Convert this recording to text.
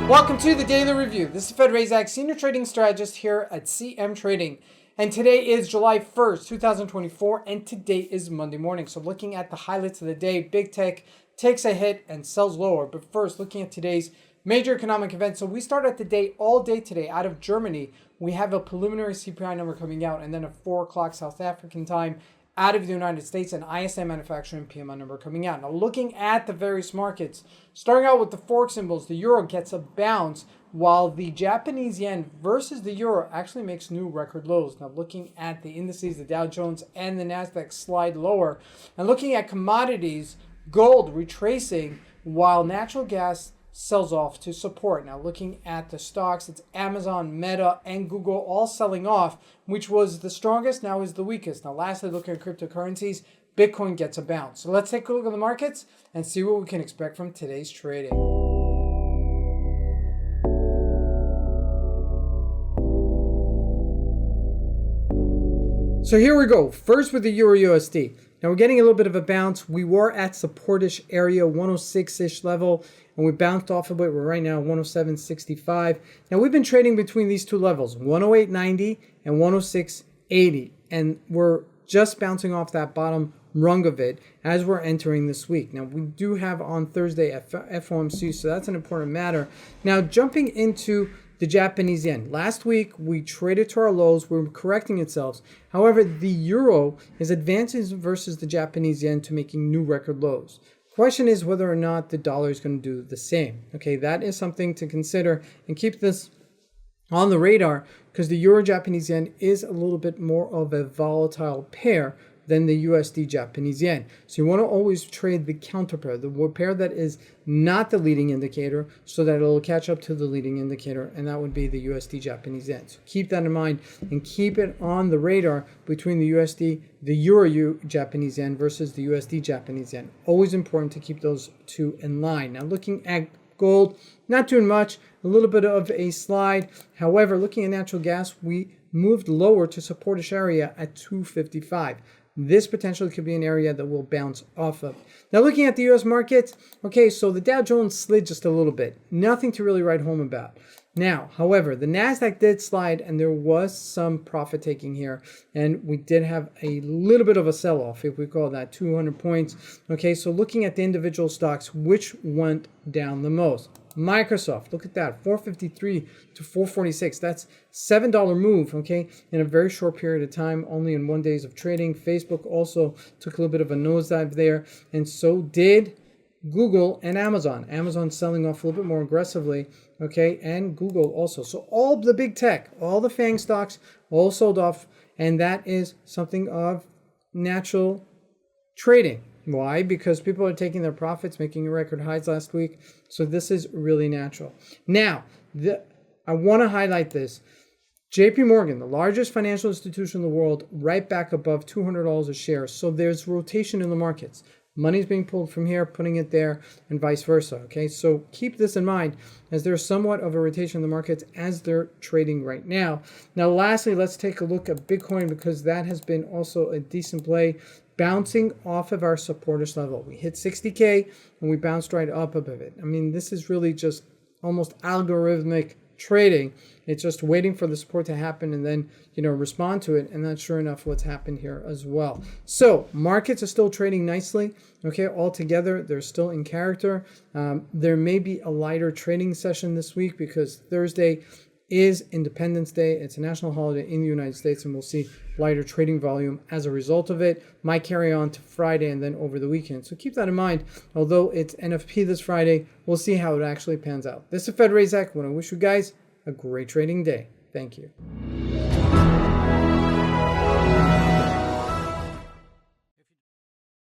Welcome to the Daily Review. This is Fed Razak, Senior Trading Strategist here at CMTrading. And today is July 1st, 2024, and today is Monday morning. So looking at the highlights of the day, big tech takes a hit and sells lower. But first, looking at today's major economic events. So we start at the day, all day today, out of Germany. We have a preliminary CPI number coming out, and then at 4 o'clock South African time, out of the United States, an ISM Manufacturing PMI number coming out. Now, looking at the various markets, starting out with the Forex symbols, the euro gets a bounce, while the Japanese yen versus the euro actually makes new record lows. Now, looking at the indices, the Dow Jones and the NASDAQ slide lower. And looking at commodities, gold retracing, while natural gas sells off to support. Now, looking at the stocks, it's Amazon, Meta, and Google all selling off, which was the strongest, now is the weakest. Now, lastly, looking at cryptocurrencies, Bitcoin gets a bounce. So let's take a look at the markets and see what we can expect from today's trading. So here we go. First with the Euro USD. Now we're getting a little bit of a bounce. We were at support-ish area, 106-ish level, and we bounced off of it. We're right now 107.65. Now we've been trading between these two levels, 108.90 and 106.80, and we're just bouncing off that bottom rung of it as we're entering this week. Now we do have on Thursday FOMC, so that's an important matter. Now jumping into the Japanese yen. Last week, we traded to our lows. We're correcting itself. However, the euro is advancing versus the Japanese yen to making new record lows. Question is whether or not the dollar is going to do the same. Okay, that is something to consider and keep this on the radar because the euro-Japanese yen is a little bit more of a volatile pair than the USD Japanese yen. So you want to always trade the counter pair, the pair that is not the leading indicator, so that it'll catch up to the leading indicator, and that would be the USD Japanese yen. So keep that in mind and keep it on the radar between the USD, the Euro Japanese yen versus the USD Japanese yen. Always important to keep those two in line. Now looking at gold, not doing much, a little bit of a slide. However, looking at natural gas, we moved lower to supportish area at 255. This potentially could be an area that will bounce off of. Now looking at the U.S. markets, okay, so the Dow Jones slid just a little bit. Nothing to really write home about. Now, however, the NASDAQ did slide and there was some profit taking here. And we did have a little bit of a sell-off, if we call that 200 points. Okay, so looking at the individual stocks, which went down the most? Microsoft, look at that, 453 to 446. That's $7 move, okay, in a very short period of time, only in 1 day of trading. Facebook also took a little bit of a nosedive there, and so did Google and Amazon. Amazon selling off a little bit more aggressively, okay, and Google also. So all the big tech, all the FANG stocks, all sold off, and that is something of natural trading. Why? Because people are taking their profits, making record highs last week. So this is really natural. Now, I want to highlight this. JP Morgan, the largest financial institution in the world, right back above $200 a share. So there's rotation in the markets. Money's being pulled from here, putting it there, and vice versa. Okay, so keep this in mind as there's somewhat of a rotation in the markets as they're trading right now. Now, lastly, let's take a look at Bitcoin because that has been also a decent play, bouncing off of our supporters level. We hit 60K and we bounced right up a bit. I mean, this is really just almost algorithmic trading. It's just waiting for the support to happen and then, respond to it. And that's sure enough what's happened here as well. So markets are still trading nicely. Okay, altogether, they're still in character. There may be a lighter trading session this week because Thursday is Independence Day. It's a national holiday in the United States, and we'll see lighter trading volume as a result of it. Might carry on to Friday and then over the weekend. So keep that in mind. Although it's NFP this Friday, we'll see how it actually pans out. This is Fed Razak. I want to wish you guys a great trading day. Thank you.